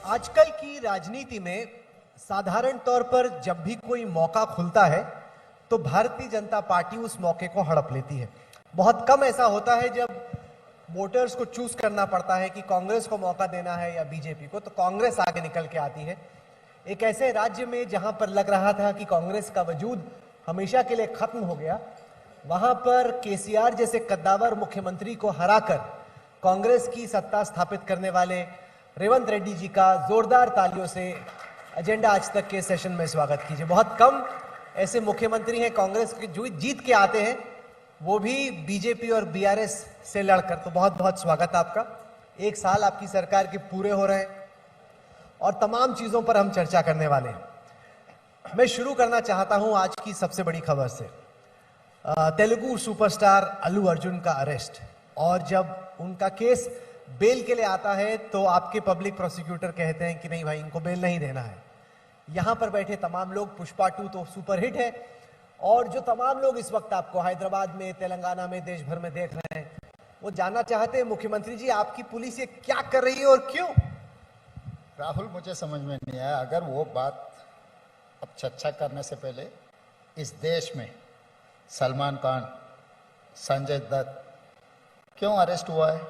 आजकल की राजनीति में साधारण तौर पर जब भी कोई मौका खुलता है तो भारतीय जनता पार्टी उस मौके को हड़प लेती है। बहुत कम ऐसा होता है जब वोटर्स को चूज करना पड़ता है कि कांग्रेस को मौका देना है या बीजेपी को, तो कांग्रेस आगे निकल के आती है। एक ऐसे राज्य में जहां पर लग रहा था कि कांग्रेस का वजूद हमेशा के लिए खत्म हो गया, वहां पर केसीआर जैसे कद्दावर मुख्यमंत्री को हराकर कांग्रेस की सत्ता स्थापित करने वाले रेवंत रेड्डी जी का जोरदार तालियों से एजेंडा आज तक के सेशन में स्वागत कीजिए। बहुत कम ऐसे मुख्यमंत्री हैं कांग्रेस के जो जीत के आते हैं, वो भी बीजेपी और बीआरएस से लड़कर। तो बहुत बहुत स्वागत आपका। एक साल आपकी सरकार के पूरे हो रहे हैं और तमाम चीजों पर हम चर्चा करने वाले हैं। मैं शुरू करना चाहता हूं आज की सबसे बड़ी खबर से। तेलुगु सुपरस्टार अल्लू अर्जुन का अरेस्ट, और जब उनका केस बेल के लिए आता है तो आपके पब्लिक प्रोसिक्यूटर कहते हैं कि नहीं भाई, इनको बेल नहीं देना है। यहां पर बैठे तमाम लोग, पुष्पा 2 तो सुपरहिट है, और जो तमाम लोग इस वक्त आपको हैदराबाद में, तेलंगाना में, देश भर में देख रहे हैं, वो जानना चाहते हैं मुख्यमंत्री जी आपकी पुलिस ये क्या कर रही है और क्यों? राहुल, मुझे समझ में नहीं आया। अगर वो बात अब चर्चा करने से पहले, इस देश में सलमान खान, संजय दत्त क्यों अरेस्ट हुआ है?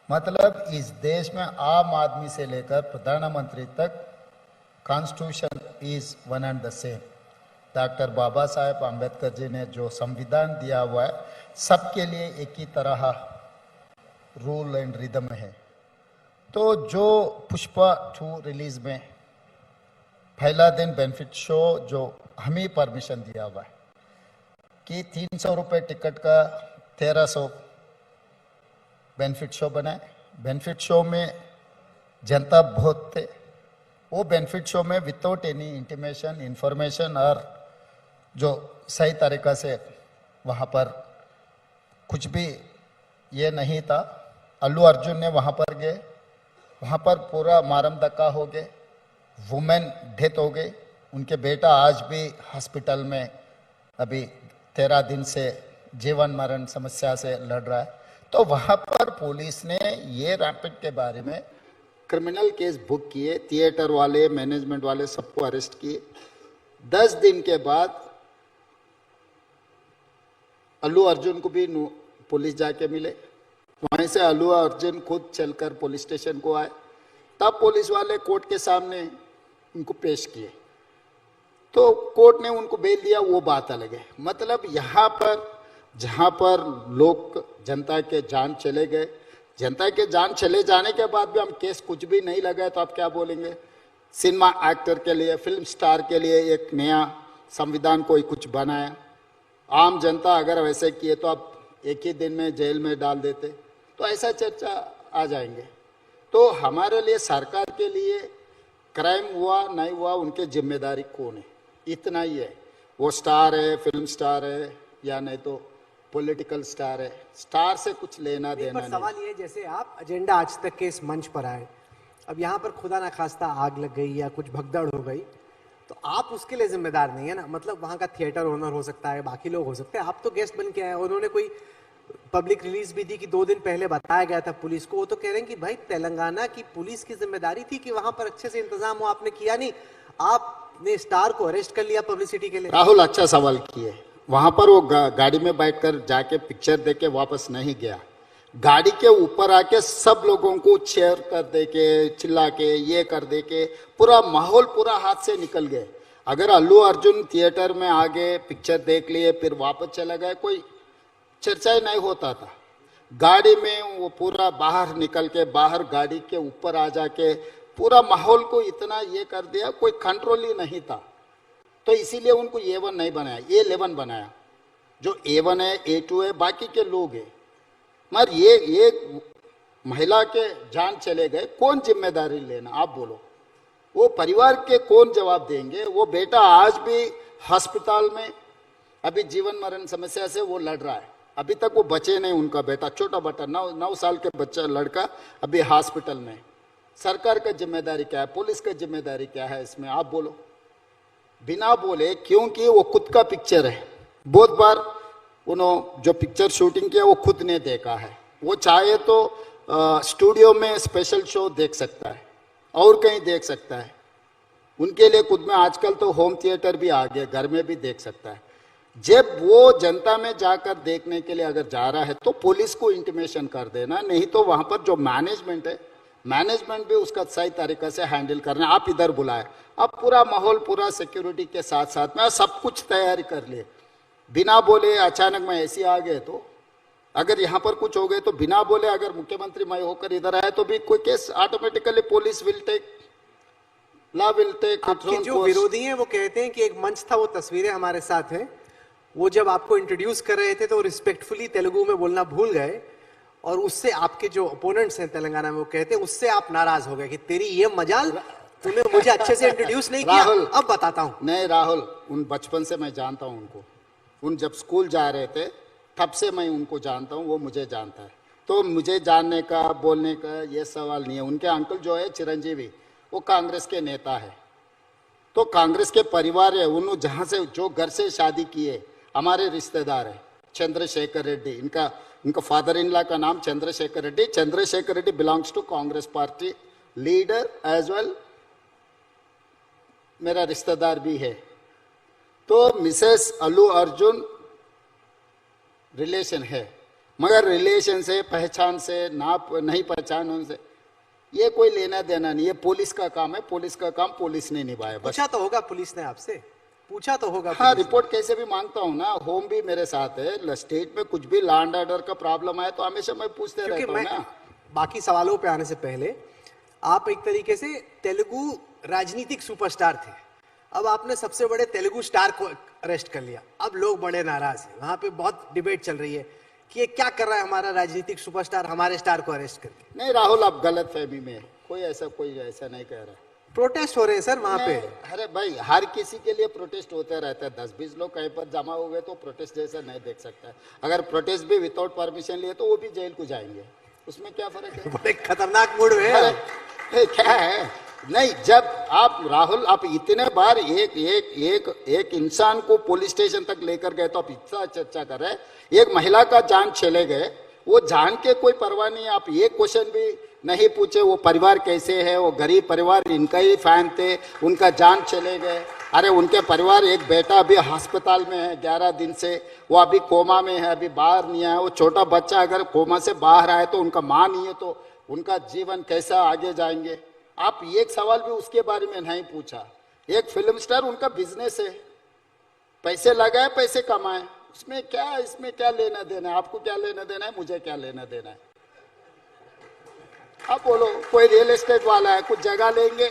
मतलब इस देश में आम आदमी से लेकर प्रधानमंत्री तक constitution is one and the same. Doctor Baba Saheb Ambedkar ji ने जो संविधान दिया हुआ है, सबके लिए एक ही तरह रूल एंड रिदम है। तो जो पुष्पा 2 रिलीज में पहला दिन बेनिफिट शो जो हमें परमिशन दिया हुआ है कि 300 रुपये टिकट का 1300 बेनिफिट शो बनाए। बेनिफिट शो में जनता बहुत थे। वो बेनिफिट शो में विदाउट एनी इंटीमेशन, इंफॉर्मेशन और जो सही तरीका से वहाँ पर कुछ भी ये नहीं था। अल्लू अर्जुन ने वहाँ पर गए, वहाँ पर पूरा मारम धक्का हो गए, वुमेन डेथ हो गई। उनके बेटा आज भी हॉस्पिटल में अभी 13 दिन से जीवन मरण समस्या से लड़ रहा है। तो वहाँ पर पुलिस ने ये रैपिड के बारे में क्रिमिनल केस बुक किए, थिएटर वाले, मैनेजमेंट वाले सबको अरेस्ट किए। 10 दिन के बाद अल्लू अर्जुन को भी पुलिस जाके मिले। वहीं से अल्लू अर्जुन खुद चलकर पुलिस स्टेशन को आए। तब पुलिस वाले कोर्ट के सामने उनको पेश किए, तो कोर्ट ने उनको बेल दिया। वो बात अलग है। मतलब यहाँ पर जहाँ पर लोग, जनता के जान चले गए, जनता के जान चले जाने के बाद भी हम केस कुछ भी नहीं लगाए, तो आप क्या बोलेंगे? सिनेमा एक्टर के लिए, फिल्म स्टार के लिए एक नया संविधान कोई कुछ बनाया। आम जनता अगर वैसे किए तो आप एक ही दिन में जेल में डाल देते। तो ऐसा चर्चा आ जाएंगे। तो हमारे लिए, सरकार के लिए, क्राइम हुआ नहीं हुआ उनके जिम्मेदारी कौन है, इतना ही है। वो स्टार है, फिल्म स्टार है, या नहीं तो पॉलिटिकल स्टार है। स्टार से कुछ लेना देना नहीं। सवाल ये, जैसे आप एजेंडा आज तक के इस मंच पर आए, अब यहाँ पर खुदा ना खास्ता आग लग गई या कुछ भगदड़ हो गई, तो आप उसके लिए जिम्मेदार नहीं है ना। मतलब वहाँ का थिएटर ओनर हो सकता है, बाकी लोग हो सकते हैं, आप तो गेस्ट बन के आए। उन्होंने कोई पब्लिक रिलीज भी दी कि 2 दिन पहले बताया गया था पुलिस को। वो तो कह रहे हैं कि भाई तेलंगाना की पुलिस की जिम्मेदारी थी कि वहां पर अच्छे से इंतजाम हो, आपने किया नहीं। आपने स्टार को अरेस्ट कर लिया पब्लिसिटी के लिए। राहुल, अच्छा सवाल किए। वहां पर वो गाड़ी में बैठकर जाके पिक्चर देख के वापस नहीं गया। गाड़ी के ऊपर आके सब लोगों को चेयर कर दे के, चिल्ला के, ये कर दे के पूरा माहौल पूरा हाथ से निकल गए। अगर अल्लू अर्जुन थिएटर में आगे पिक्चर देख लिए फिर वापस चला गया, कोई चर्चा ही नहीं होता था। गाड़ी में वो पूरा बाहर निकल के, बाहर गाड़ी के ऊपर आ जाके पूरा माहौल को इतना ये कर दिया, कोई कंट्रोल ही नहीं था। तो इसीलिए उनको A1 नहीं बनाया, A11 बनाया। जो A1 है, A2 है, बाकी के लोग हैं। मगर ये महिला के जान चले गए, कौन जिम्मेदारी लेना? आप बोलो। वो परिवार के कौन जवाब देंगे? वो बेटा आज भी अस्पताल में अभी जीवन मरण समस्या से वो लड़ रहा है। अभी तक वो बचे नहीं। उनका बेटा, छोटा बेटा, 9 साल के बच्चा, लड़का अभी हॉस्पिटल में। सरकार का जिम्मेदारी क्या है? पुलिस का जिम्मेदारी क्या है इसमें? आप बोलो। बिना बोले, क्योंकि वो खुद का पिक्चर है। बहुत बार उन्होंने जो पिक्चर शूटिंग किया वो खुद ने देखा है। वो चाहे तो स्टूडियो में स्पेशल शो देख सकता है। और कहीं देख सकता है। उनके लिए खुद में आजकल तो होम थिएटर भी आ गए, घर में भी देख सकता है। जब वो जनता में जाकर देखने के लिए अगर जा रहा है तो पुलिस को इंटीमेशन कर देना, नहीं तो वहां पर जो मैनेजमेंट है, मैनेजमेंट भी उसका सही तरीके से हैंडल करना। आप इधर बुलाए, अब पूरा माहौल पूरा सिक्योरिटी के साथ साथ में सब कुछ तैयारी कर लिए, बिना बोले अचानक में ऐसे आ गए तो अगर यहाँ पर कुछ हो गए तो बिना बोले अगर मुख्यमंत्री मैं होकर इधर आए तो भी कोई case automatically police will take, law will take. आपके जो विरोधी हैं वो कहते हैं कि एक मंच था, वो तस्वीरें हमारे साथ हैं, वो जब आपको इंट्रोड्यूस कर रहे थे तो रिस्पेक्टफुली तेलुगु में बोलना भूल गए और उससे आपके जो ओपोनेंट्स हैं तेलंगाना में वो कहते हैं उससे आप नाराज हो गए कि तेरी ये मजाल, तूने मुझे अच्छे से इंट्रोड्यूस नहीं किया। अब बताता हूँ। नहीं राहुल, उन बचपन से मैं जानता हूँ उनको, उन जब स्कूल जा रहे थे तब से मैं उनको जानता हूँ, वो मुझे जानता है। तो मुझे जानने का बोलने का ये सवाल नहीं है। उनके अंकल जो है चिरंजीवी, वो कांग्रेस के नेता है, तो कांग्रेस के परिवार है। उन्होंने जहाँ से जो घर से शादी किए हमारे रिश्तेदार है, चंद्रशेखर रेड्डी, इनका फादर इन लॉ का नाम Chandrashekar Reddy. Chandrashekar Reddy belongs to Congress party, leader as well, मेरा रिश्तेदार भी है। तो मिसेस अल्लू अर्जुन रिलेशन है, मगर रिलेशन से, पहचान से, ना नहीं पहचान उनसे ये कोई लेना देना नहीं है। पुलिस का काम है, पुलिस का काम पुलिस ने निभाया। पूछा तो होगा पुलिस ने आपसे, पूछा तो होगा। हाँ, रिपोर्ट कैसे भी मांगता हूँ ना, होम भी मेरे साथ है। स्टेट में कुछ भी लॉ एंड ऑर्डर का प्रॉब्लम आया तो हमेशा मैं पूछते रहता हूँ ना। बाकी सवालों पे आने से पहले, आप एक तरीके से तेलुगु राजनीतिक सुपरस्टार थे, अब आपने सबसे बड़े तेलुगु स्टार को अरेस्ट कर लिया, अब लोग बड़े नाराज हैं। वहां पे बहुत डिबेट चल रही है कि ये क्या कर रहा है हमारा राजनीतिक सुपरस्टार, हमारे स्टार को अरेस्ट करके। नहीं राहुल, आप गलत फहमी में, कोई ऐसा नहीं कह रहा। प्रोटेस्ट हो रहे हैं सर वहां पे। अरे भाई, हर किसी के लिए प्रोटेस्ट होता रहता है। 10-20 लोग कहीं पर जमा हो गए तो प्रोटेस्ट जैसा नहीं देख सकता है। अगर प्रोटेस्ट भी विदाउट परमिशन लिए तो वो भी जेल को जाएंगे, उसमें क्या फर्क है? बड़े खतरनाक मूड में है। क्या है? नहीं, जब आप राहुल, आप इतने बार एक इंसान को पुलिस स्टेशन तक लेकर गए तो आप इतना चर्चा कर रहे हैं। एक महिला का जान चले गए, वो जान के कोई परवाह नहीं। आप एक क्वेश्चन भी नहीं पूछे वो परिवार कैसे है, वो गरीब परिवार, इनका ही फैन थे, उनका जान चले गए। अरे उनके परिवार, एक बेटा अभी अस्पताल में है 11 दिन से, वो अभी कोमा में है, अभी बाहर नहीं आया। वो छोटा बच्चा अगर कोमा से बाहर आए तो उनका माँ नहीं है तो उनका जीवन कैसा आगे जाएंगे? आप एक सवाल भी उसके बारे में नहीं पूछा। एक फिल्म स्टार, उनका बिजनेस है, पैसे लगाए, पैसे कमाए, इसमें क्या लेना देना है? आपको क्या लेना देना है, मुझे क्या लेना देना है? आप बोलो, कोई रियल एस्टेट वाला है, कुछ जगह लेंगे,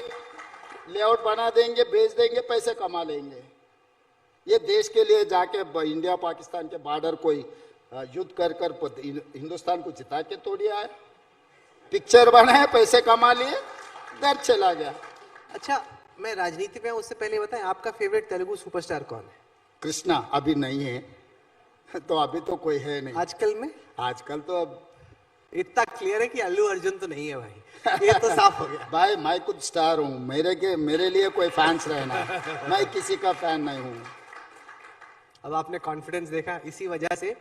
लेआउट बना देंगे, बेच देंगे, पैसे कमा लेंगे। ये देश के लिए जाके इंडिया पाकिस्तान के बॉर्डर कोई युद्ध कर हिंदुस्तान को जिता के तोड़ आया, पिक्चर बनाए, पैसे कमा लिए, घर चला गया। अच्छा, मैं राजनीति में उससे पहले बताएं, आपका फेवरेट तेलुगु सुपरस्टार कौन है? कृष्णा अभी नहीं है, तो अभी तो कोई है नहीं। आजकल में? आजकल तो अब इतना क्लियर है कि अल्लू अर्जुन तो नहीं है भाई, ये तो साफ हो गया। भाई मैं खुद स्टार हूँ, मेरे लिए कोई फैंस रहना है, मैं किसी का फैन नहीं हूँ। अब आपने कॉन्फिडेंस देखा, इसी वजह से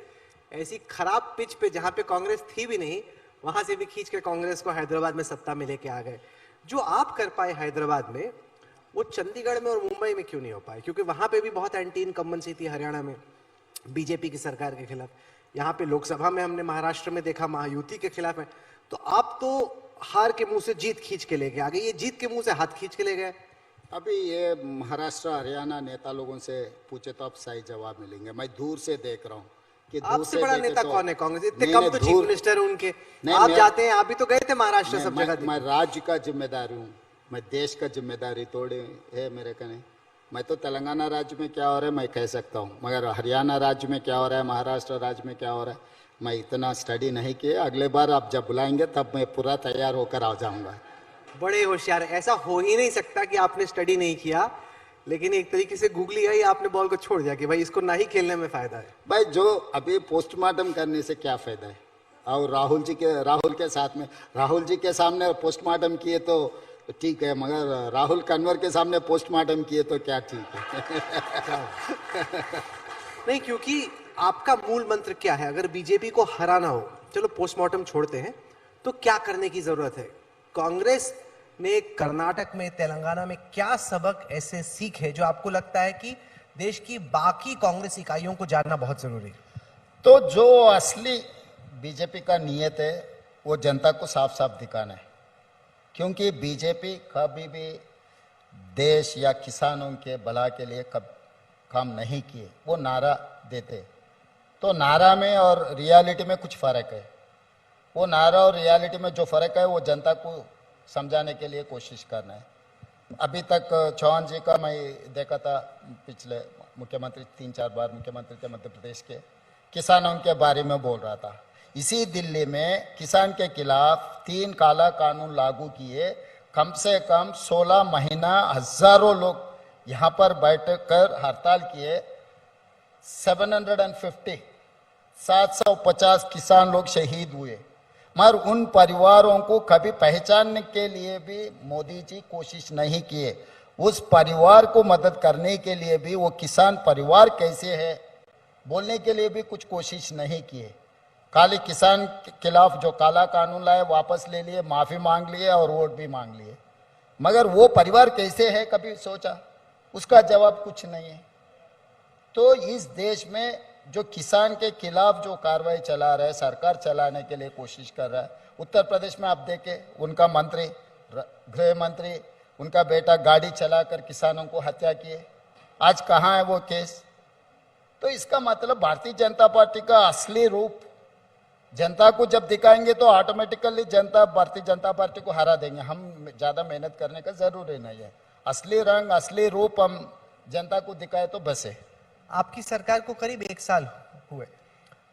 ऐसी खराब पिच पे जहां पे कांग्रेस थी भी नहीं, वहां से भी खींच के कांग्रेस को हैदराबाद में सत्ता में लेके आ गए। जो आप कर पाए हैदराबाद में, वो चंडीगढ़ में और मुंबई में क्यों नहीं हो पाए? क्योंकि वहां पे भी बहुत एंटी इनकम्बेंसी थी हरियाणा में बीजेपी की सरकार के खिलाफ। यहाँ पे लोकसभा में हमने महाराष्ट्र में देखा महायुति के खिलाफ है। तो आप तो हार के मुंह से जीत खींच के ले गए, आगे ये जीत के मुंह से हाथ खींच के ले गए। अभी ये महाराष्ट्र हरियाणा नेता लोगों से पूछे तो आप सही जवाब मिलेंगे। मैं दूर से देख रहा हूँ कि आपसे बड़ा नेता कौन है कांग्रेस? इतने कम तो चीफ मिनिस्टर उनके, आप जाते हैं, आप भी तो गए थे महाराष्ट्र सब जगह। मैं राज्य का जिम्मेदारी हूँ, मैं देश का जिम्मेदारी थोड़ी है मेरे कने। मैं तो तेलंगाना राज्य में क्या हो रहा है मैं कह सकता हूँ, मगर हरियाणा राज्य में क्या हो रहा है, महाराष्ट्र राज्य में क्या हो रहा है, मैं इतना स्टडी नहीं किया। अगले बार आप जब बुलाएंगे तब मैं पूरा तैयार होकर आ जाऊंगा। बड़े होशियार, ऐसा हो ही नहीं सकता कि आपने स्टडी नहीं किया, लेकिन एक तरीके से गूगली है, आपने बॉल को छोड़ दिया कि भाई इसको ना ही खेलने में फायदा है। भाई जो अभी पोस्टमार्टम करने से क्या फायदा है? और राहुल के साथ में, राहुल जी के सामने पोस्टमार्टम किए तो ठीक है, मगर राहुल कन्वर के सामने पोस्टमार्टम किए तो क्या ठीक है? नहीं, क्योंकि आपका मूल मंत्र क्या है? अगर बीजेपी को हराना हो, चलो पोस्टमार्टम छोड़ते हैं, तो क्या करने की जरूरत है? कांग्रेस ने कर्नाटक में, तेलंगाना में क्या सबक ऐसे सीखे जो आपको लगता है कि देश की बाकी कांग्रेस इकाइयों को जानना बहुत जरूरी है? तो जो असली बीजेपी का नियत है वो जनता को साफ साफ दिखाना है, क्योंकि बीजेपी कभी भी देश या किसानों के भला के लिए कब काम नहीं किए। वो नारा देते, तो नारा में और रियलिटी में कुछ फर्क है। वो नारा और रियलिटी में जो फर्क है वो जनता को समझाने के लिए कोशिश करना है। अभी तक चौहान जी का मैं देखा था, पिछले मुख्यमंत्री 3-4 बार मुख्यमंत्री थे मध्य प्रदेश के, किसानों के बारे में बोल रहा था। इसी दिल्ली में किसान के खिलाफ 3 काला कानून लागू किए, कम से कम 16 महीना हजारों लोग यहाँ पर बैठकर हड़ताल किए। 750 किसान लोग शहीद हुए, मगर उन परिवारों को कभी पहचानने के लिए भी मोदी जी कोशिश नहीं किए। उस परिवार को मदद करने के लिए भी, वो किसान परिवार कैसे है बोलने के लिए भी कुछ कोशिश नहीं किए। खाली किसान के खिलाफ जो काला कानून लाए वापस ले लिए, माफी मांग लिए और वोट भी मांग लिए, मगर वो परिवार कैसे है कभी सोचा? उसका जवाब कुछ नहीं है। तो इस देश में जो किसान के खिलाफ जो कार्रवाई चला रहा है, सरकार चलाने के लिए कोशिश कर रहा है। उत्तर प्रदेश में आप देखें, उनका मंत्री, गृह मंत्री, उनका बेटा गाड़ी चलाकर किसानों को हत्या किए। आज कहाँ है वो केस? तो इसका मतलब भारतीय जनता पार्टी का असली रूप जनता को जब दिखाएंगे तो ऑटोमेटिकली जनता भारतीय जनता पार्टी को हरा देंगे। हम ज्यादा मेहनत करने का जरूरी नहीं है। असली रंग, असली रूप हम जनता को दिखाए तो बस है। आपकी सरकार को करीब 1 साल हुए।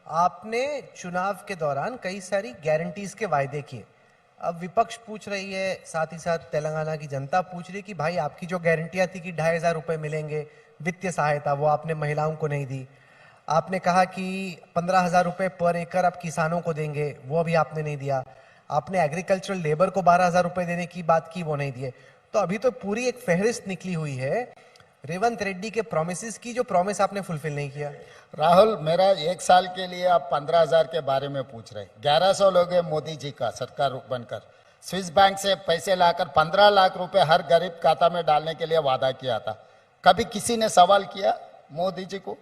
आपने चुनाव के दौरान कई सारी गारंटीज के वायदे किए। अब विपक्ष पूछ रही है, साथ ही साथ तेलंगाना की जनता पूछ रही है कि भाई आपकी जो गारंटियां थी कि 2,500 रुपए मिलेंगे वित्तीय सहायता, वो आपने महिलाओं को नहीं दी। आपने कहा कि 15,000 रुपए पर एकड़ आप किसानों को देंगे, वो भी आपने नहीं दिया। आपने एग्रीकल्चरल लेबर को 12,000 रुपए देने की बात की, वो नहीं दिए। तो अभी तो पूरी एक फहरिस्त निकली हुई है रेवंत रेड्डी के प्रॉमिसेस की, जो प्रॉमिस आपने फुलफिल नहीं किया। राहुल, मेरा 1 साल के लिए आप 15,000 के बारे में पूछ रहे। 1100 लोग हैं मोदी जी का सरकार बनकर, स्विस बैंक से पैसे लाकर 15 लाख रुपए हर गरीब खाता में डालने के लिए वादा किया था। कभी किसी ने सवाल किया मोदी जी को?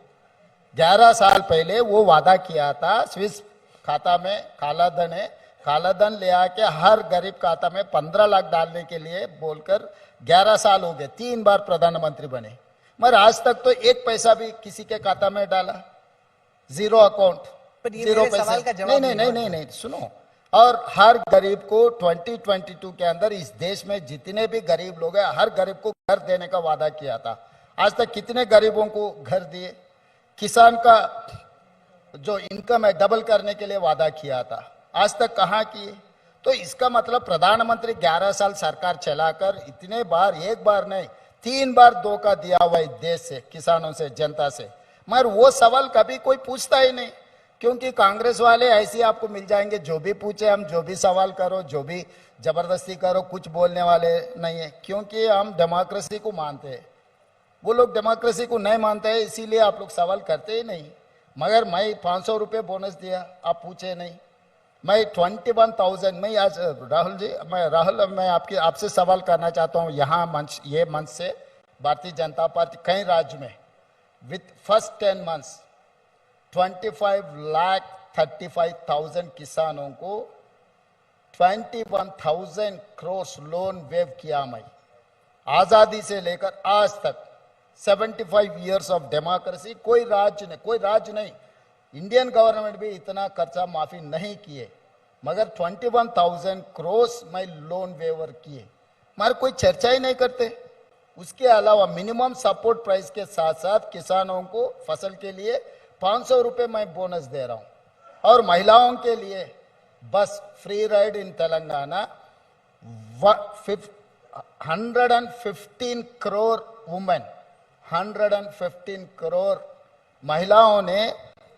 11 साल पहले वो वादा किया था, स्विस खाता में काला धन है, काला धन ले आके हर गरीब खाता में 15 लाख डालने के लिए बोलकर 11 साल हो गए, 3 बार प्रधानमंत्री बने, मगर आज तक तो 1 पैसा भी किसी के खाता में डाला, जीरो अकाउंट, जीरो पैसा। नहीं, सुनो। और हर गरीब को 2022 के अंदर इस देश में जितने भी गरीब लोग हैं, हर गरीब को घर देने का वादा किया था। आज तक कितने गरीबों को घर दिए? किसान का जो इनकम है डबल करने के लिए वादा किया था, आज तक कहां किए? तो इसका मतलब प्रधानमंत्री 11 साल सरकार चलाकर इतने बार, 1 बार नहीं 3 बार धोखा दिया हुआ है देश से, किसानों से, जनता से, मगर वो सवाल कभी कोई पूछता ही नहीं। क्योंकि कांग्रेस वाले ऐसे आपको मिल जाएंगे, जो भी पूछे हम, जो भी सवाल करो, जो भी जबरदस्ती करो, कुछ बोलने वाले नहीं है। क्योंकि हम डेमोक्रेसी को मानते हैं, वो लोग डेमोक्रेसी को नहीं मानते हैं, इसीलिए आप लोग सवाल करते ही नहीं। मगर मैं 500 रुपये बोनस दिया, आप पूछे नहीं। मैं 21,000, मैं आज राहुल मैं आपसे सवाल करना चाहता हूँ यहाँ मंच, ये मंच से, भारतीय जनता पार्टी कई राज्य में विथ फर्स्ट 10 months 25,35,000 किसानों को 21,000 करोड़ लोन वेव किया। मैं आजादी से लेकर आज तक 75 years ऑफ डेमोक्रेसी, कोई राज्य नहीं, इंडियन गवर्नमेंट भी इतना खर्चा माफी नहीं किए, मगर 21,000 करोड़ में लोन वेवर किए, मगर कोई चर्चा ही नहीं करते। उसके अलावा मिनिमम सपोर्ट प्राइस के साथ साथ किसानों को फसल के लिए 500 रुपए मैं बोनस दे रहा हूं, और महिलाओं के लिए बस free ride in Telangana. 115 crore women, 115 crore महिलाओं ने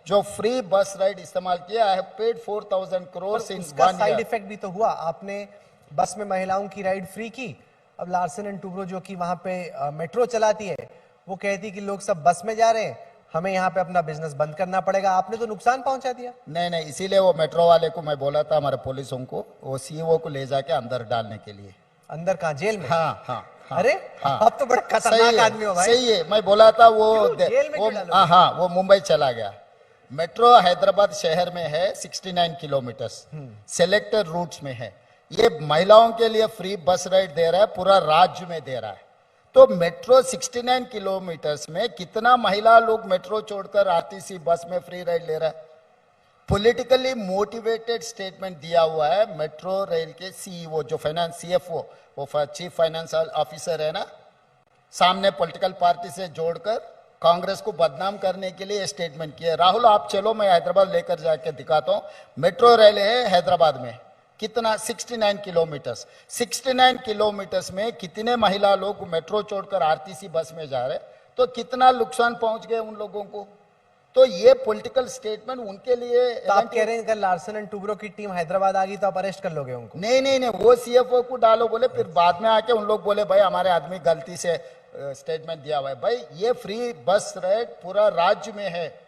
जो फ्री बस राइड इस्तेमाल किया। I have paid 4,000 crore in 1 year। Side effect भी तो हुआ, आपने बस में महिलाओं की राइड फ्री की। अब लार्सन एंड टूब्रो जो कि वहां पे मेट्रो चलाती है, वो कहती कि लोग सब बस में जा रहे हैं, हमें यहाँ पे अपना बिजनेस बंद करना पड़ेगा। आपने तो नुकसान पहुंचा दिया। नहीं, इसीलिए वो मेट्रो वाले को मैं बोला था, हमारे पुलिसों को, वो सीईओ को ले जाके अंदर डालने के लिए। अंदर कहाँ, जेल में? हाँ हाँ हाँ। अरे हाँ। आप तो बड़ा खतरनाक आदमी हो भाई। सही है, मैं बोला था वो जेल में क्यों डालोगे? हाँ हाँ, वो मुंबई चला गया। मेट्रो हैदराबाद शहर में है 69 किलोमीटर्स, सिलेक्टेड रूट्स में है। ये महिलाओं के लिए फ्री बस राइड दे रहा है, पूरा राज्य में दे रहा है। तो मेट्रो 69 किलोमीटर्स में कितना महिला लोग मेट्रो छोड़कर आरटीसी बस में फ्री राइड ले रहा है? पॉलिटिकली मोटिवेटेड स्टेटमेंट दिया हुआ है मेट्रो रेल के सीईओ, जो फाइनेंस सीएफओ, वो चीफ फाइनेंशियल ऑफिसर है ना, सामने पॉलिटिकल पार्टी से जोड़कर कांग्रेस को बदनाम करने के लिए स्टेटमेंट किया। राहुल आप चलो, मैं हैदराबाद लेकर जाके दिखाता हूं। मेट्रो रेल है हैदराबाद में, कितना 69 किलोमीटर्स, 69 किलोमीटर्स में कितने महिला लोग मेट्रो छोड़कर आरटीसी बस में जा रहे, तो कितना नुकसान पहुंच गए उन लोगों को। तो ये पॉलिटिकल स्टेटमेंट उनके लिए। तो आप कह रहे हैं अगर लार्सन एंड टुब्रो की टीम हैदराबाद आ गई तो आप अरेस्ट कर लोगे उनको? नहीं नहीं नहीं, वो सीएफओ को डालो बोले, फिर बाद में आके उन लोग बोले भाई हमारे आदमी गलती से स्टेटमेंट दिया हुआ है। भाई ये फ्री बस राइड पूरा राज्य में है,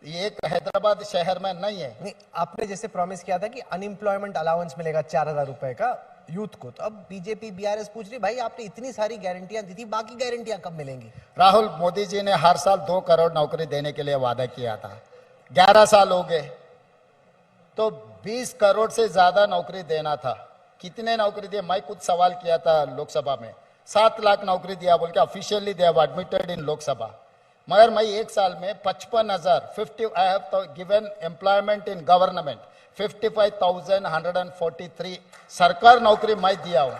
ये हैदराबाद शहर में नहीं है। नहीं, आपने जैसे प्रॉमिस किया था कि अनएम्प्लॉयमेंट अलाउंस मिलेगा 4000 रुपए का यूथ को, तो अब बीजेपी बीआरएस पूछ रही भाई आपने इतनी सारी गारंटियां दी थी, बाकी गारंटियां कब मिलेंगी? राहुल, मोदी जी ने हर साल 2 करोड़ नौकरी देने के लिए वादा किया था, 11 साल हो गए, तो 20 करोड़ से ज्यादा नौकरी देना था। कितने नौकरी दिए? मैं कुछ सवाल किया था लोकसभा में, 7 लाख नौकरी दिया बोल के officially they have admitted in Lok Sabha. मगर मैं एक साल में 55,000 I have given employment in government 55,143 सरकार नौकरी मैं दिया हूं।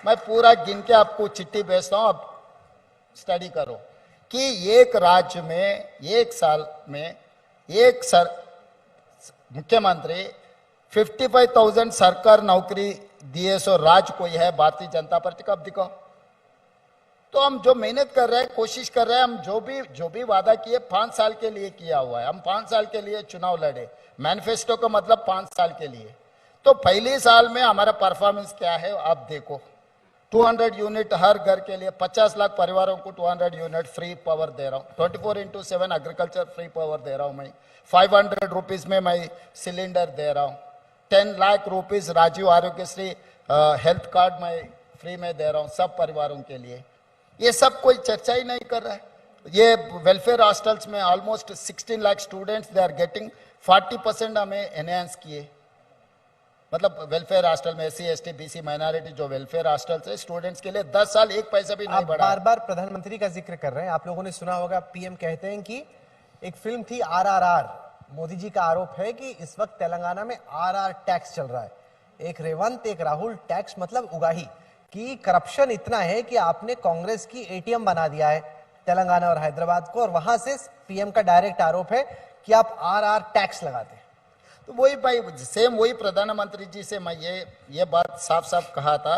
मैं पूरा गिन के आपको चिट्ठी भेजता हूं, अब स्टडी करो कि एक राज्य में एक साल में एक मुख्यमंत्री 55,000 सरकार नौकरी दिए, सो राज्य कोई है भारतीय जनता पार्टी का? अब दिखाओ। तो हम जो मेहनत कर रहे हैं, कोशिश कर रहे हैं, हम जो भी वादा किए 5 साल के लिए किया हुआ है। हम 5 साल के लिए चुनाव लड़े, मैनिफेस्टो का मतलब 5 साल के लिए। तो पहले साल में हमारा परफॉर्मेंस क्या है आप देखो। 200 यूनिट हर घर के लिए, 50 लाख परिवारों को 200 यूनिट फ्री पावर दे रहा हूँ, 24x7 एग्रीकल्चर फ्री पावर दे रहा हूँ मैं, 500 रुपीज में मैं सिलेंडर दे रहा हूँ, 10 lakh rupees Rajiv Aarogyasri health card मैं फ्री में दे रहा हूँ सब परिवारों के लिए। ये सब कोई चर्चा ही नहीं कर रहा है। ये वेलफेयर हॉस्टल्स में almost 16 lakh students they are getting, 40% हमें एनहांस किए। मतलब वेलफेयर हॉस्टल में SC ST BC माइनॉरिटी जो वेलफेयर हॉस्टल्स है स्टूडेंट्स के लिए 10 साल 1 पैसा भी नहीं बढ़ा। बार बार प्रधानमंत्री का जिक्र कर रहे हैं, आप लोगों ने सुना होगा पीएम कहते हैं कि एक फिल्म थी RRR, मोदी जी का आरोप है कि इस वक्त तेलंगाना में RR टैक्स चल रहा है। एक रेवंत एक राहुल टैक्स मतलब उगाही कि करप्शन इतना है कि आपने कांग्रेस की ATM बना दिया है तेलंगाना और हैदराबाद को, और वहां से पीएम का डायरेक्ट आरोप है कि आप RR टैक्स लगाते हैं। तो वही भाई सेम वही प्रधानमंत्री जी से मैं ये बात साफ साफ कहा था,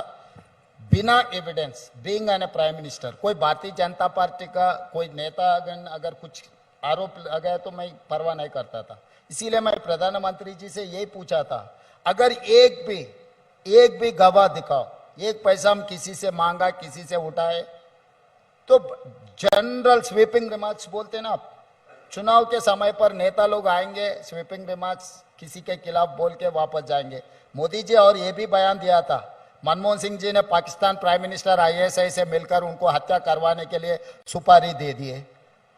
बिना evidence being an prime minister, कोई भारतीय जनता पार्टी का कोई नेता अगर कुछ आरोप लगाया तो मैं परवाह नहीं करता था। इसीलिए मैं प्रधानमंत्री जी से यही पूछा था, अगर एक भी गवाह दिखाओ, एक पैसा हम किसी से मांगा किसी से उठाए, तो जनरल स्वीपिंग रिमार्क्स बोलते ना आप, चुनाव के समय पर नेता लोग आएंगे, स्वीपिंग रिमार्क्स किसी के खिलाफ बोल के वापस जाएंगे। मोदी जी और ये भी बयान दिया था, मनमोहन सिंह जी ने पाकिस्तान प्राइम मिनिस्टर ISI से मिलकर उनको हत्या करवाने के लिए सुपारी दे दिए।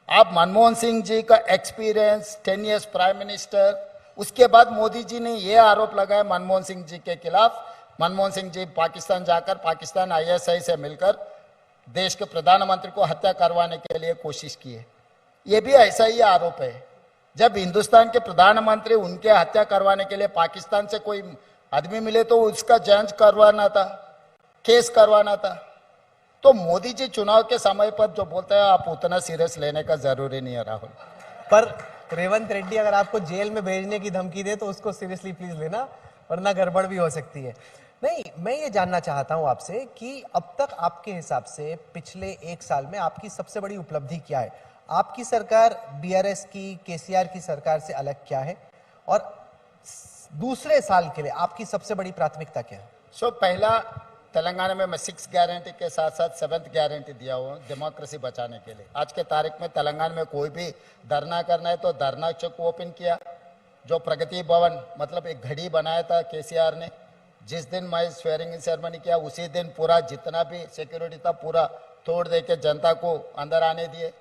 आप मनमोहन सिंह जी का एक्सपीरियंस 10 इयर्स प्राइम मिनिस्टर, उसके बाद मोदी जी ने ये आरोप लगाया मनमोहन सिंह जी के खिलाफ, मनमोहन सिंह जी पाकिस्तान जाकर पाकिस्तान ISI से मिलकर देश के प्रधानमंत्री को हत्या करवाने के लिए कोशिश की है। ये भी ऐसा ही आरोप है। जब हिंदुस्तान के प्रधानमंत्री उनके हत्या करवाने के लिए पाकिस्तान से कोई आदमी मिले तो उसका जांच करवाना था, केस करवाना था। तो मोदी जी चुनाव के समय पर जो बोलते हैं आप उतना सीरियस लेने का जरूरी नहीं है राहुल। पर रेवंत रेड्डी अगर आपको जेल में भेजने की धमकी दे तो उसको सीरियसली प्लीज लेना, वरना गड़बड़ भी हो सकती है। नहीं, मैं ये जानना चाहता हूं आपसे कि अब तक आपके हिसाब से पिछले 1 साल में आपकी सबसे बड़ी उपलब्धि क्या है? आपकी सरकार BRS की, KCR की सरकार से अलग क्या है, और दूसरे साल के लिए आपकी सबसे बड़ी प्राथमिकता क्या है? पहला तेलंगाना में मैं 6th गारंटी के साथ साथ 7th गारंटी दिया हुआ डेमोक्रेसी बचाने के लिए। आज के तारीख में तेलंगाना में कोई भी धरना करना है तो धरना चौक ओपन किया, जो प्रगति भवन मतलब एक घड़ी बनाया था KCR ने, जिस दिन मैं स्वेरिंग इन सेरेमनी किया उसी दिन पूरा जितना भी सिक्योरिटी था पूरा तोड़ दे के जनता को अंदर आने दिए।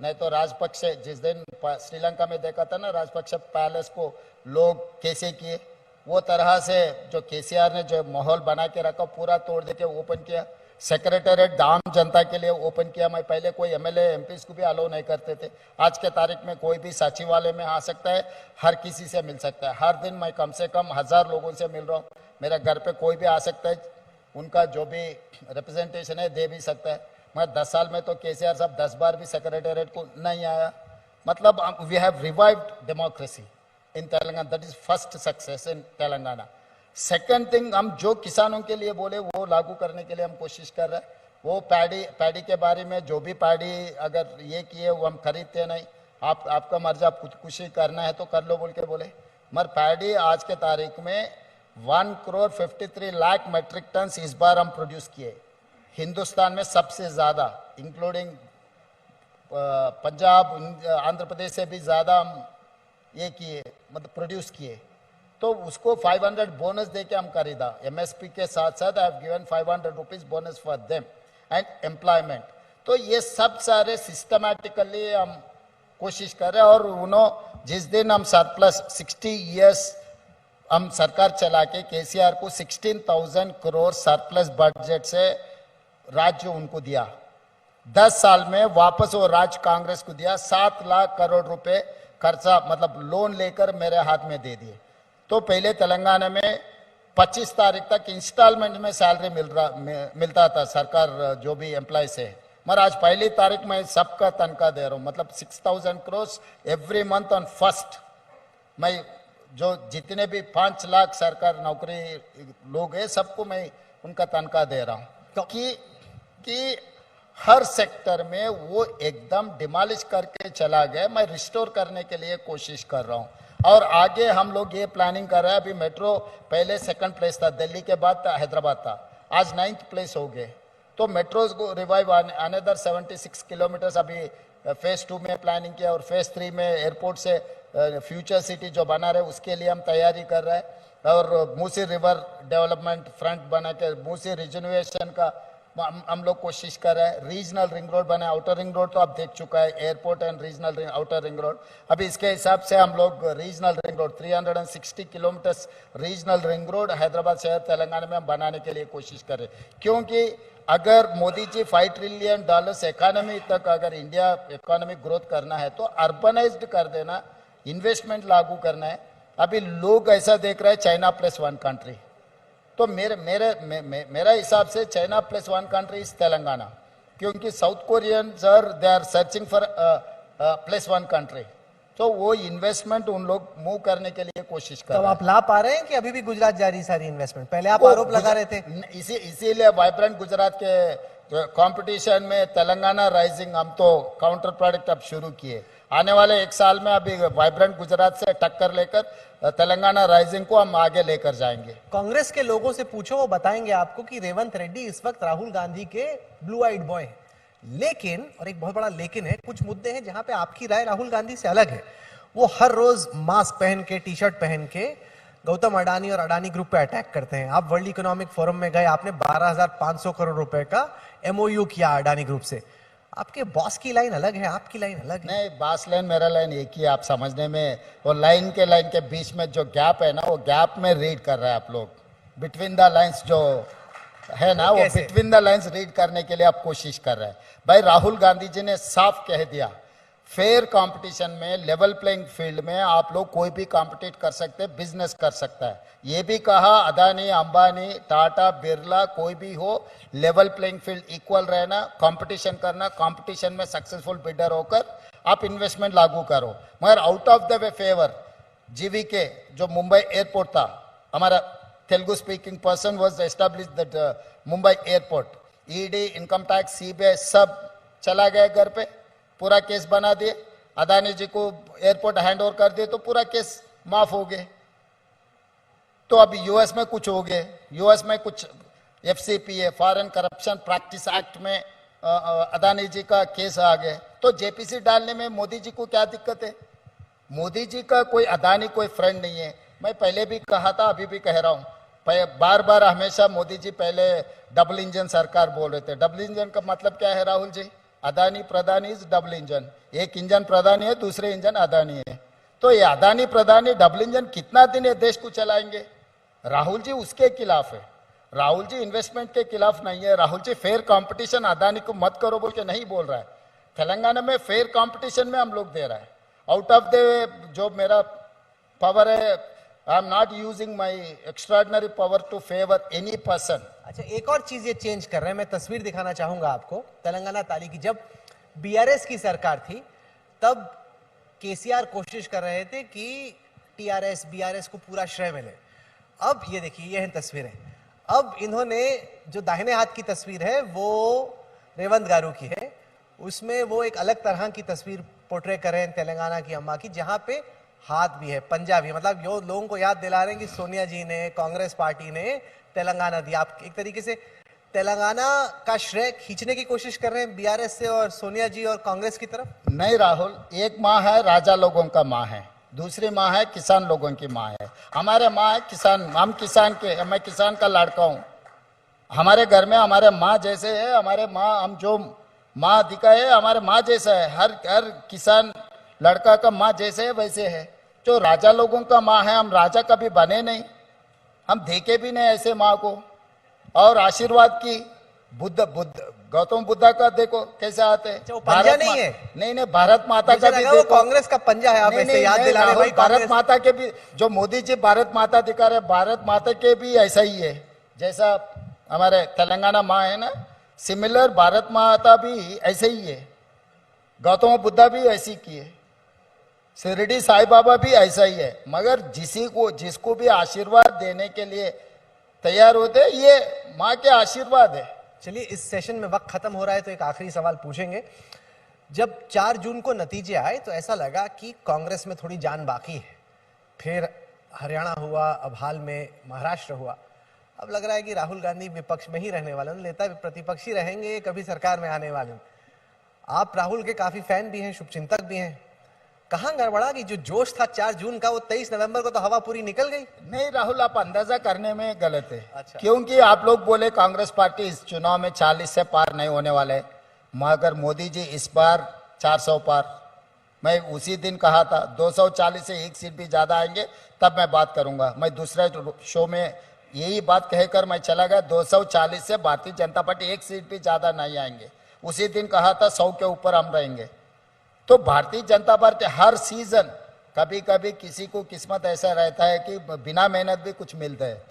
नहीं तो राजपक्षे जिस दिन श्रीलंका में देखा था ना राजपक्षे पैलेस को लोग कैसे किए, वो तरह से जो केसीआर ने जो माहौल बना के रखा पूरा तोड़ दे के ओपन किया। सेक्रेटेरिएट आम जनता के लिए ओपन किया। मैं पहले कोई एमएलए एमपीज को भी अलाउ नहीं करते थे। आज के तारीख में कोई भी सचिवालय में आ सकता है, हर किसी से मिल सकता है। हर दिन मैं कम से कम 1000 लोगों से मिल रहा हूँ। मेरे घर पे कोई भी आ सकता है, उनका जो भी रिप्रेजेंटेशन है दे भी सकता है। मैं 10 साल में तो केसीआर साहब 10 बार भी सेक्रेटेरिएट को नहीं आया। मतलब we have revived democracy in Telangana, that is first success in Telangana. Second thing, हम जो किसानों के लिए बोले वो लागू करने के लिए हम कोशिश कर रहे हैं। वो पैडी के बारे में जो भी पैडी अगर ये किए वो हम खरीदते नहीं। आपका मर्जी, आप कुछ ही करना है तो कर लो बोल के बोले। मगर पैडी आज के तारीख में 1,53,00,000 मेट्रिक टन इस बार हम प्रोड्यूस किए। हिंदुस्तान में सबसे ज्यादा, इंक्लूडिंग पंजाब आंध्र प्रदेश से भी ज्यादा हम ये किए, मतलब प्रोड्यूस किए। तो उसको 500 बोनस देके हम खरीदा। एमएसपी के साथ साथ I have given 500 rupees bonus for them and employment. तो ये सब सारे सिस्टमैटिकली हम कोशिश कर रहे हैं। और उन्होंने जिस दिन हम सरप्लस 60 ईयर्स हम सरकार चला के केसीआर को 16,000 करोड़ सरप्लस बजट से राज्य उनको दिया। 10 साल में वापस वो राज्य कांग्रेस को दिया। 7 लाख करोड़ रुपए खर्चा, मतलब लोन लेकर मेरे हाथ में दे दिए। तो पहले तेलंगाना में 25 तारीख तक इंस्टॉलमेंट में सैलरी मिलता था सरकार जो भी एम्प्लॉय से। मगर आज पहली तारीख में सबका तनख्वाह दे रहा हूँ, मतलब 6,000 crore every month on first. मैं जो जितने भी 5 लाख सरकार नौकरी लोग हैं सबको मैं उनका तनख्वाह दे रहा हूँ। कि हर सेक्टर में वो एकदम डिमोलिश करके चला गया। मैं रिस्टोर करने के लिए कोशिश कर रहा हूँ। और आगे हम लोग ये प्लानिंग कर रहे हैं। अभी मेट्रो पहले सेकंड प्लेस था, दिल्ली के बाद था, हैदराबाद था, आज 9th प्लेस हो गए। तो मेट्रोज को रिवाइव अनदर 76 किलोमीटर्स अभी फेज 2 में प्लानिंग किया। और फेज 3 में एयरपोर्ट से फ्यूचर सिटी जो बना रहे उसके लिए हम तैयारी कर रहे हैं। और मूसी रिवर डेवलपमेंट फ्रंट बना के मूसी रिजनवेशन का हम लोग कोशिश कर रहे हैं। रीजनल रिंग रोड बना, आउटर रिंग रोड तो आप देख चुका है, airport and regional outer ring road. अभी इसके हिसाब से हम लोग regional ring road 360 kilometres regional ring road Hyderabad शहर तेलंगाना में हम बनाने के लिए कोशिश कर रहे हैं। क्योंकि अगर मोदी जी $5 ट्रिलियन इकोनॉमी तक अगर इंडिया इकोनॉमी ग्रोथ करना है तो अर्बनाइज्ड कर देना, इन्वेस्टमेंट लागू करना है। अभी लोग ऐसा देख रहे हैं चाइना +1 कंट्री। तो मेरा हिसाब से चाइना +1 कंट्री इज तेलंगाना। क्योंकि south Korean sir they are searching for +1 country. तो वो इन्वेस्टमेंट उन लोग मूव करने के लिए कोशिश कर रहे हैं। तो आप ला पा रहे हैं कि अभी भी गुजरात जारी सारी इन्वेस्टमेंट? पहले आप आरोप लगा रहे थे। इसीलिए वाइब्रेंट गुजरात के कंपटीशन में तेलंगाना राइजिंग हम तो काउंटर प्रोडक्ट अब शुरू किए। आने वाले 1 साल में अभी वाइब्रेंट गुजरात से टक्कर लेकर तेलंगाना राइजिंग को हम आगे लेकर जाएंगे। कांग्रेस के लोगों से पूछो, वो बताएंगे आपको कि रेवंत रेड्डी इस वक्त राहुल गांधी के ब्लू आइड बॉय हैं। लेकिन, और एक बहुत बड़ा लेकिन है, कुछ मुद्दे हैं जहां पे आपकी राय राहुल गांधी से अलग है। वो हर रोज मास्क पहन के, टी शर्ट पहन के गौतम अडानी और अडानी ग्रुप पे अटैक करते हैं। आप वर्ल्ड इकोनॉमिक फोरम में गए, आपने 12,500 करोड़ रुपए का MOU किया अडानी ग्रुप से। आपके बॉस की लाइन अलग है, आपकी लाइन अलग है। नहीं, बॉस लाइन मेरा लाइन एक ही। आप समझने में वो लाइन के बीच में जो गैप है ना, वो गैप में रीड कर रहे हैं आप लोग। बिटवीन द लाइंस जो है ना, वो बिटवीन द लाइंस रीड करने के लिए आप कोशिश कर रहे हैं। भाई राहुल गांधी जी ने साफ कह दिया, फेयर कंपटीशन में, लेवल प्लेइंग फील्ड में आप लोग कोई भी कॉम्पिटिट कर सकते हैं, बिजनेस कर सकता है। ये भी कहा अदानी, अंबानी, टाटा, बिरला कोई भी हो, लेवल प्लेइंग फील्ड इक्वल रहना, कंपटीशन करना, कंपटीशन में सक्सेसफुल बिडर होकर आप इन्वेस्टमेंट लागू करो। मगर out of the way favour GVK जो मुंबई एयरपोर्ट था, हमारा Telugu speaking person was established that Mumbai airport, ED, income tax, CBI सब चला गया घर पे, पूरा केस बना दिए। अदानी जी को एयरपोर्ट हैंड ओवर कर दिए तो पूरा केस माफ हो गए। तो अभी US में कुछ हो गए, US में कुछ FCPA foreign corruption practice act में अदानी जी का केस आ गए। तो JPC डालने में मोदी जी को क्या दिक्कत है? मोदी जी का कोई अदानी कोई फ्रेंड नहीं है। मैं पहले भी कहा था, अभी भी कह रहा हूं, बार बार हमेशा मोदी जी पहले डबल इंजन सरकार बोल रहे थे। डबल इंजन का मतलब क्या है राहुल जी? अदानी प्रधानी इज डबल इंजन। एक इंजन प्रधानी है, दूसरे इंजन अदानी है। तो ये अदानी प्रधानी डबल इंजन कितना दिन ये देश को चलाएंगे? राहुल जी उसके खिलाफ है। राहुल जी इन्वेस्टमेंट के खिलाफ नहीं है। राहुल जी फेयर कंपटीशन अदानी को मत करो बोल के नहीं बोल रहा है। तेलंगाना में फेयर कंपटीशन में हम लोग दे रहा है। आउट ऑफ द जो मेरा पावर है, I am not using my extraordinary power to favour any person. अच्छा, एक और चीज ये चेंज कर रहे हैं, मैं तस्वीर दिखाना चाहूंगा आपको तेलंगाना ताली की। जब बीआरएस की सरकार थी तब केसीआर कोशिश कर रहे थे कि टीआरएस बीआरएस को पूरा श्रेय मिले। अब ये देखिए, ये हैं तस्वीरें। अब इन्होंने जो दाहिने हाथ की तस्वीर है वो रेवंत गारू की है, उसमें वो एक अलग तरह की तस्वीर पोर्ट्रे कर रहे हैं तेलंगाना की अम्मा की, जहां पे हाथ भी है, पंजा भी है। मतलब यो लोगों को याद दिला रहे हैं कि सोनिया जी ने, कांग्रेस पार्टी ने तेलंगाना दिया। आप एक तरीके से तेलंगाना का श्रेय खींचने की कोशिश कर रहे हैं बीआरएस से और सोनिया जी और कांग्रेस की तरफ। नहीं राहुल, एक माँ है राजा लोगों का माँ है, दूसरी माँ है किसान लोगों की माँ है। हमारे माँ है किसान, हम किसान के, मैं किसान का लड़का हूँ। हमारे घर में हमारे माँ जैसे है, हमारे माँ, हम जो माँ दिखा है हमारे माँ जैसा है। हर किसान लड़का का माँ जैसे है वैसे है। जो राजा लोगों का माँ है, हम राजा कभी बने नहीं, हम देखे भी नहीं ऐसे माँ को। और आशीर्वाद की गौतम बुद्धा का देखो कैसे आते हैं। वो पंजा नहीं है? नहीं, भारत माता का भी देखो, कांग्रेस का पंजा है। आप ऐसे याद दिला रहे भाई, भारत माता के भी, जो मोदी जी भारत माता दिखा रहे, भारत माता के भी ऐसा ही है जैसा हमारे तेलंगाना माँ है ना, सिमिलर भारत माता भी ऐसे ही है। गौतम बुद्धा भी ऐसी की है, शिरडी साईं बाबा भी ऐसा ही है। मगर जिसको भी आशीर्वाद देने के लिए तैयार होते, ये माँ के आशीर्वाद है। चलिए, इस सेशन में वक्त खत्म हो रहा है तो एक आखिरी सवाल पूछेंगे। जब 4 जून को नतीजे आए तो ऐसा लगा कि कांग्रेस में थोड़ी जान बाकी है। फिर हरियाणा हुआ, अब हाल में महाराष्ट्र हुआ। अब लग रहा है कि राहुल गांधी विपक्ष में ही रहने वाले, नेता प्रतिपक्षी रहेंगे, कभी सरकार में आने वाले। आप राहुल के काफी फैन भी हैं, शुभचिंतक भी हैं। कहां गड़बड़ा कि जो जोश था 4 जून का, वो 23 नवंबर को तो हवा पूरी निकल गई? नहीं राहुल, आप अंदाजा करने में गलत है। अच्छा। क्योंकि आप लोग बोले कांग्रेस पार्टी इस चुनाव में 40 से पार नहीं होने वाले, मगर मोदी जी इस बार 400 पार। मैं उसी दिन कहा था 240 से एक सीट भी ज्यादा आएंगे तब मैं बात करूंगा। मैं दूसरे शो में यही बात कहकर मैं चला गया, 240 से भारतीय जनता पार्टी एक सीट भी ज्यादा नहीं आएंगे। उसी दिन कहा था 100 के ऊपर हम रहेंगे। तो भारतीय जनता पार्टी हर सीजन, कभी कभी किसी को किस्मत ऐसा रहता है कि बिना मेहनत भी कुछ मिलता है।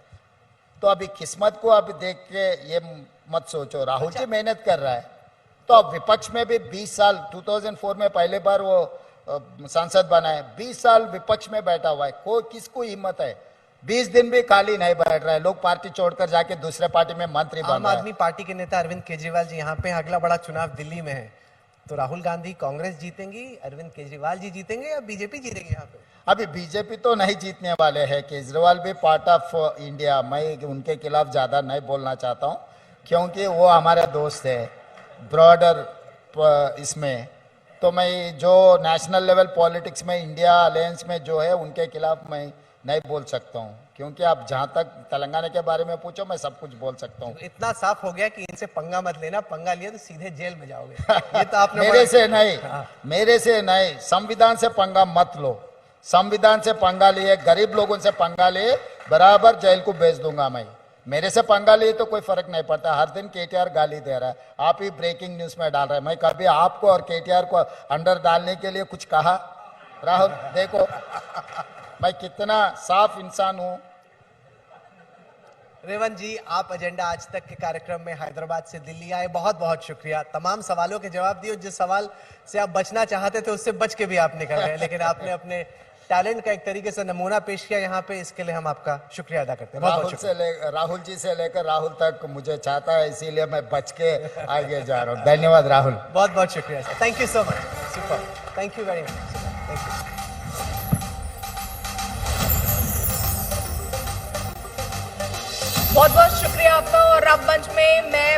तो अभी किस्मत को अभी देख के ये मत सोचो। राहुल जी मेहनत कर रहा है, तो अब विपक्ष में भी 20 साल, 2004 में पहले बार वो सांसद बना है, 20 साल विपक्ष में बैठा हुआ है। किसको हिम्मत है? 20 दिन भी खाली नहीं बैठ रहा है। लोग पार्टी छोड़कर जाके दूसरे पार्टी में मंत्री बन रहे हैं। आम आदमी पार्टी के नेता अरविंद केजरीवाल जी यहाँ पे, अगला बड़ा चुनाव दिल्ली में है, तो राहुल गांधी कांग्रेस जीतेंगी, अरविंद केजरीवाल जी जीतेंगे या बीजेपी जीतेगी यहाँ पे? अभी बीजेपी तो नहीं जीतने वाले हैं। केजरीवाल भी पार्ट ऑफ इंडिया, मैं उनके खिलाफ ज्यादा नहीं बोलना चाहता हूँ क्योंकि वो हमारे दोस्त है ब्रॉडर इसमें। तो मैं जो नेशनल लेवल पॉलिटिक्स में इंडिया अलायंस में जो है उनके खिलाफ मैं नहीं बोल सकता हूँ, क्योंकि आप जहाँ तक तेलंगाना के बारे में पूछो मैं सब कुछ बोल सकता हूँ। इतना साफ हो गया कि इनसे पंगा मत लेना, पंगा लिया तो सीधे जेल में जाओगे। ये तो आपने मेरे से नहीं, संविधान से पंगा मत लो। संविधान से पंगा लिए, गरीब लोगों से पंगा लिए, बराबर जेल को भेज दूंगा मैं। मेरे से पंगा लिए तो कोई फर्क नहीं पड़ता। हर दिन केटीआर गाली दे रहा है, आप ही ब्रेकिंग न्यूज में डाल रहे हैं। मैं कभी आपको और केटीआर को अंडर डालने के लिए कुछ कहा? राहुल देखो मैं कितना साफ इंसान हूं। रेवंत जी, आप एजेंडा आज तक के कार्यक्रम में हैदराबाद से दिल्ली आए, बहुत बहुत शुक्रिया। तमाम सवालों के जवाब दिए। जिस सवाल से आप बचना चाहते थे उससे बच के भी आप निकल गए, लेकिन आपने अपने टैलेंट का एक तरीके से नमूना पेश किया यहाँ पे, इसके लिए हम आपका शुक्रिया अदा करते हैं। राहुल जी से लेकर राहुल तक मुझे चाहता है, इसीलिए मैं बच के आगे जा रहा हूँ। धन्यवाद राहुल, बहुत बहुत शुक्रिया sir. Thank you so much. Super, thank you very much. Thank you. बहुत बहुत शुक्रिया आपका। और अब मंच में मैं